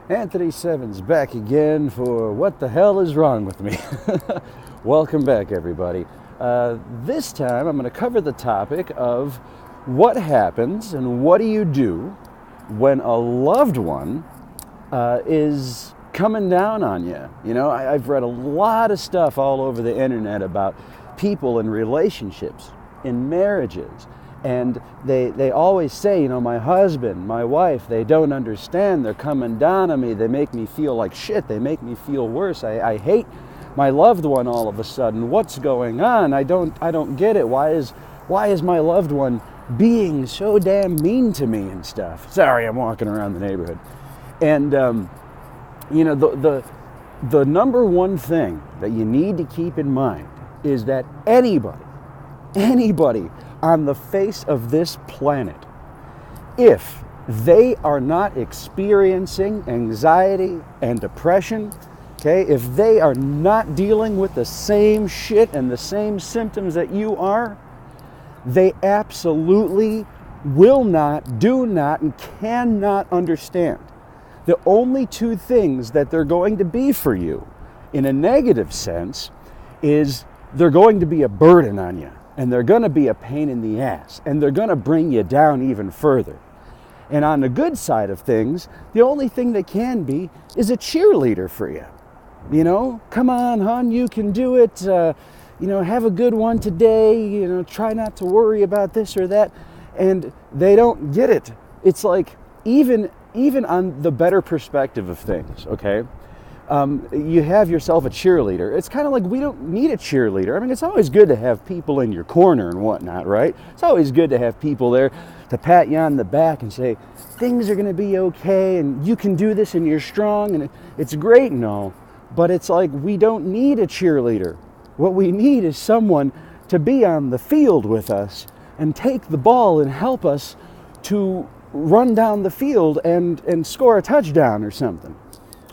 Anthony Sevins back again for What the Hell is Wrong with Me? Welcome back, everybody. This time I'm going to cover the topic of what happens and what do you do when a loved one is coming down on you. You know, I've read a lot of stuff all over the internet about people in relationships, in marriages. And they always say, you know, my husband, my wife, they don't understand. They're coming down on me. They make me feel like shit. They make me feel worse. I hate my loved one all of a sudden. What's going on? I don't get it. Why is my loved one being so damn mean to me and stuff? Sorry, I'm walking around the neighborhood. And, you know, the number one thing that you need to keep in mind is that anybody on the face of this planet, if they are not experiencing anxiety and depression, okay, if they are not dealing with the same shit and the same symptoms that you are, they absolutely will not, do not, and cannot understand. The only two things that they're going to be for you in a negative sense is they're going to be a burden on you. And they're going to be a pain in the ass. And they're going to bring you down even further. And on the good side of things, the only thing they can be is a cheerleader for you. You know, come on, hon, you can do it. You know, have a good one today. You know, try not to worry about this or that. And they don't get it. It's like, even on the better perspective of things, okay? You have yourself a cheerleader. It's kind of like we don't need a cheerleader. I mean, it's always good to have people in your corner and whatnot, right? It's always good to have people there to pat you on the back and say, things are going to be okay and you can do this and you're strong and it's great and all. But it's like we don't need a cheerleader. What we need is someone to be on the field with us and take the ball and help us to run down the field and score a touchdown or something.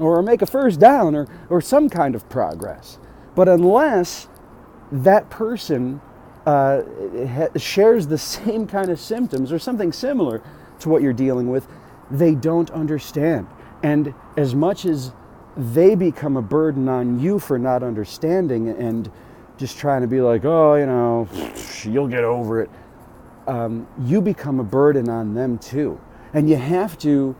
Or make a first down, or some kind of progress. But unless that person shares the same kind of symptoms or something similar to what you're dealing with, they don't understand. And as much as they become a burden on you for not understanding and just trying to be like, oh, you know, you'll get over it, you become a burden on them too. And you have to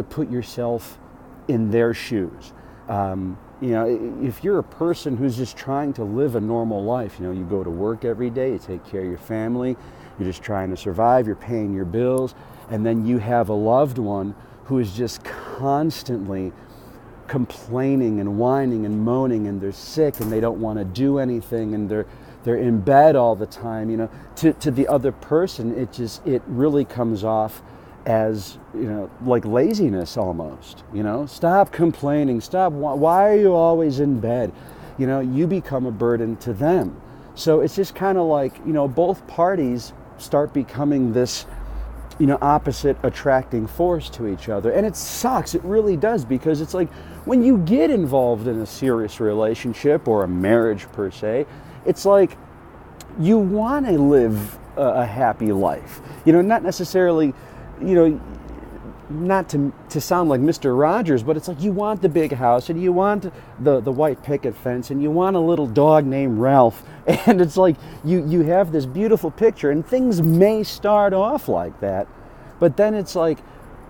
put yourself in their shoes. You know, if you're a person who's just trying to live a normal life, you know, you go to work every day, you take care of your family, you're just trying to survive, you're paying your bills, and then you have a loved one who is just constantly complaining and whining and moaning, and they're sick and they don't want to do anything, and they're in bed all the time, you know, to the other person, it really comes off as, you know, like laziness almost, you know. Stop complaining, why are you always in bed? You know, you become a burden to them. So it's just kind of like, you know, both parties start becoming this, you know, opposite attracting force to each other. And it sucks, it really does, because it's like when you get involved in a serious relationship or a marriage per se, it's like you want to live a happy life. You know, not necessarily, you know, not to sound like Mr. Rogers, but it's like you want the big house and you want the white picket fence and you want a little dog named Ralph, and it's like you have this beautiful picture, and things may start off like that, but then it's like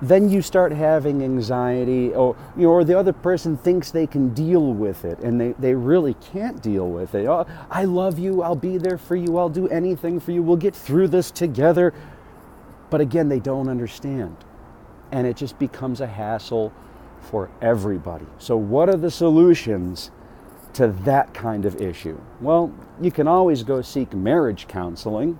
then you start having anxiety, or, you know, or the other person thinks they can deal with it and they really can't deal with it. Oh, I love you, I'll be there for you, I'll do anything for you, we'll get through this together. But again, they don't understand. And it just becomes a hassle for everybody. So what are the solutions to that kind of issue? Well, you can always go seek marriage counseling,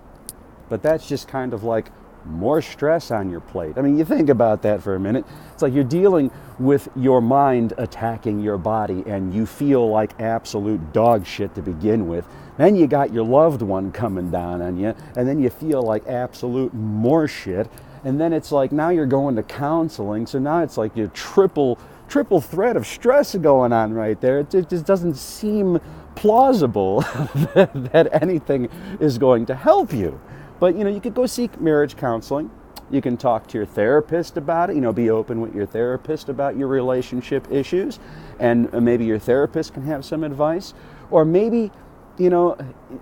but that's just kind of like more stress on your plate. I mean, you think about that for a minute. It's like you're dealing with your mind attacking your body and you feel like absolute dog shit to begin with. Then you got your loved one coming down on you, and then you feel like absolute more shit. And then it's like now you're going to counseling, so now it's like your triple threat of stress going on right there. It just doesn't seem plausible that anything is going to help you. But, you know, you could go seek marriage counseling, You can talk to your therapist about it, be open with your therapist about your relationship issues, and maybe your therapist can have some advice. Or maybe,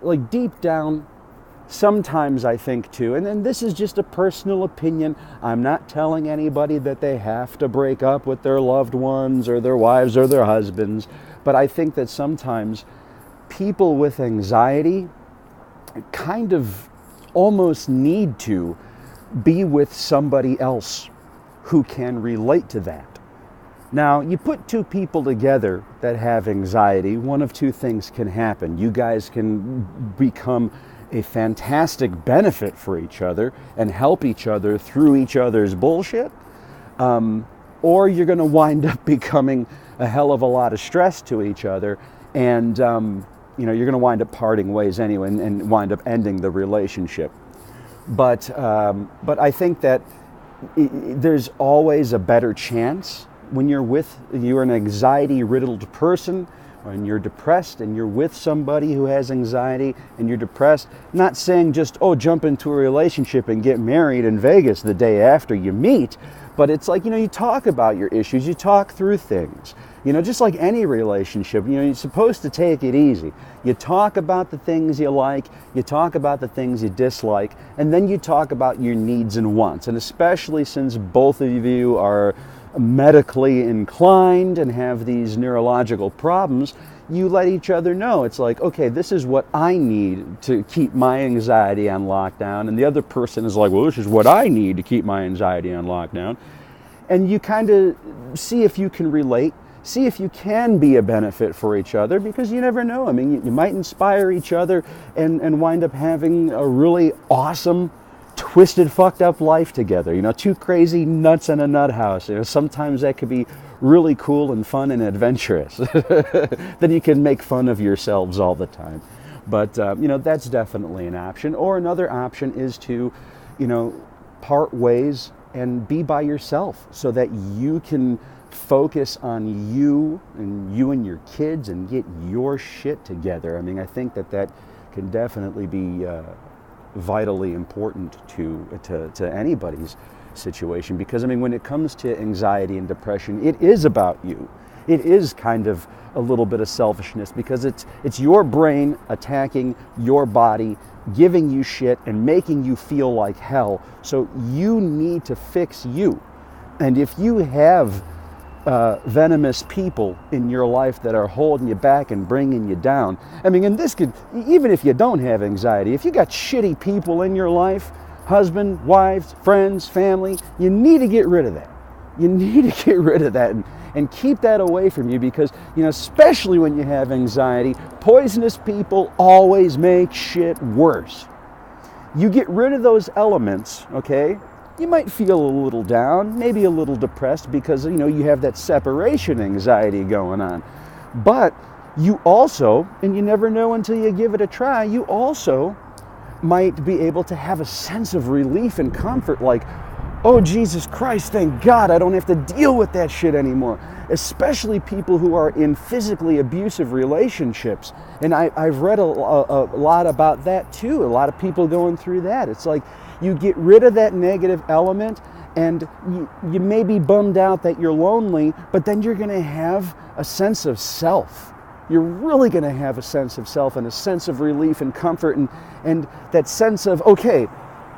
like deep down, sometimes I think too, and then this is just a personal opinion, I'm not telling anybody that they have to break up with their loved ones or their wives or their husbands, but I think that sometimes people with anxiety kind of almost need to be with somebody else who can relate to that. Now, you put two people together that have anxiety, one of two things can happen. You guys can become a fantastic benefit for each other and help each other through each other's bullshit, or you're going to wind up becoming a hell of a lot of stress to each other, and you're going to wind up parting ways anyway and wind up ending the relationship. But I think that there's always a better chance when you're an anxiety-riddled person, when you're depressed and you're with somebody who has anxiety and you're depressed. Not saying just, jump into a relationship and get married in Vegas the day after you meet, but it's like, you talk about your issues, you talk through things. Just like any relationship, you're supposed to take it easy. You talk about the things you like, you talk about the things you dislike, and then you talk about your needs and wants. And especially since both of you are medically inclined and have these neurological problems, you let each other know. It's like, okay, this is what I need to keep my anxiety on lockdown, and the other person is like, well, this is what I need to keep my anxiety on lockdown. And you kind of see if you can relate, see if you can be a benefit for each other, because you never know. I mean, you might inspire each other and wind up having a really awesome, twisted, fucked up life together. Two crazy nuts in a nut house. Sometimes that could be really cool and fun and adventurous. Then you can make fun of yourselves all the time. But, that's definitely an option. Or another option is to, part ways and be by yourself so that you can focus on you and your kids and get your shit together. I mean, I think that can definitely be vitally important to anybody's situation, because I mean, when it comes to anxiety and depression, it is about you. It is kind of a little bit of selfishness, because it's your brain attacking your body, giving you shit and making you feel like hell. So you need to fix you. And if you have venomous people in your life that are holding you back and bringing you down, I mean, and this could, even if you don't have anxiety, if you got shitty people in your life, husband, wives, friends, family, you need to get rid of that. You need to get rid of that and keep that away from you, because, especially when you have anxiety, poisonous people always make shit worse. You get rid of those elements, okay? You might feel a little down, maybe a little depressed, because, you have that separation anxiety going on. But you also, and you never know until you give it a try, you also might be able to have a sense of relief and comfort, like, oh, Jesus Christ, thank God I don't have to deal with that shit anymore. Especially people who are in physically abusive relationships. And I've read a lot about that too. A lot of people going through that. It's like you get rid of that negative element, and you may be bummed out that you're lonely, but then you're going to have a sense of self. You're really going to have a sense of self and a sense of relief and comfort, and that sense of, okay,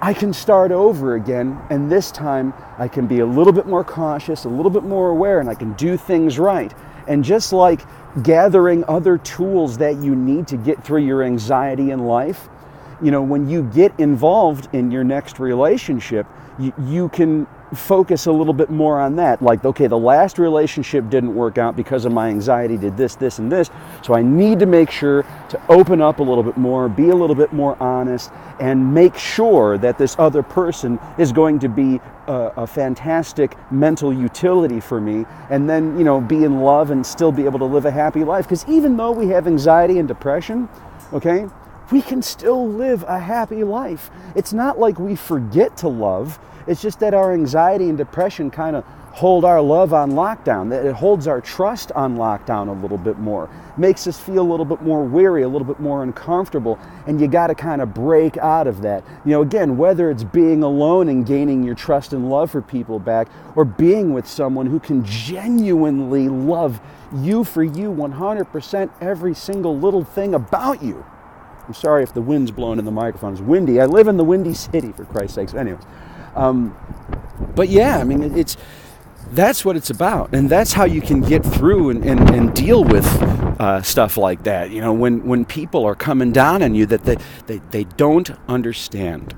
I can start over again, and this time I can be a little bit more cautious, a little bit more aware, and I can do things right. And just like gathering other tools that you need to get through your anxiety in life, when you get involved in your next relationship, you can focus a little bit more on that. Like, okay, the last relationship didn't work out because of my anxiety, did this, this, and this. So I need to make sure to open up a little bit more, be a little bit more honest, and make sure that this other person is going to be a fantastic mental utility for me, and then, be in love and still be able to live a happy life. Because even though we have anxiety and depression, okay, we can still live a happy life. It's not like we forget to love. It's just that our anxiety and depression kind of hold our love on lockdown, that it holds our trust on lockdown a little bit more, makes us feel a little bit more weary, a little bit more uncomfortable, and you got to kind of break out of that. You know, again, whether it's being alone and gaining your trust and love for people back, or being with someone who can genuinely love you for you 100%, every single little thing about you. I'm sorry if the wind's blowing in the microphone. It's windy. I live in the Windy City, for Christ's sakes. Anyways, but yeah, I mean, that's what it's about, and that's how you can get through and deal with stuff like that. You know, when people are coming down on you that they don't understand.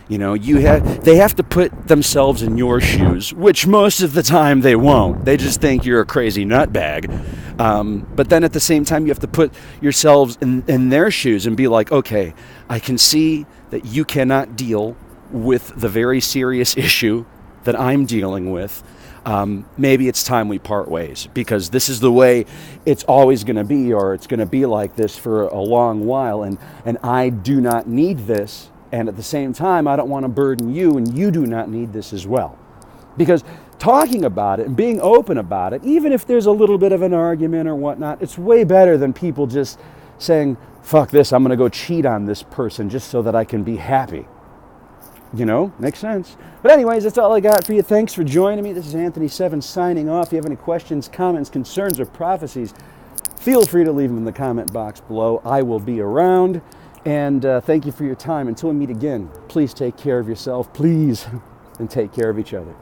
You know, they have to put themselves in your shoes, which most of the time they won't. They just think you're a crazy nutbag. But then at the same time, you have to put yourselves in their shoes and be like, okay, I can see that you cannot deal with the very serious issue that I'm dealing with. Maybe it's time we part ways, because this is the way it's always going to be, or it's going to be like this for a long while, and I do not need this, and at the same time I don't want to burden you, and you do not need this as well. Because talking about it and being open about it, even if there's a little bit of an argument or whatnot, it's way better than people just saying, fuck this, I'm going to go cheat on this person just so that I can be happy. You know, makes sense. But anyways, that's all I got for you. Thanks for joining me. This is Anthony Sevins signing off. If you have any questions, comments, concerns, or prophecies, feel free to leave them in the comment box below. I will be around. And thank you for your time. Until we meet again, please take care of yourself, please, and take care of each other.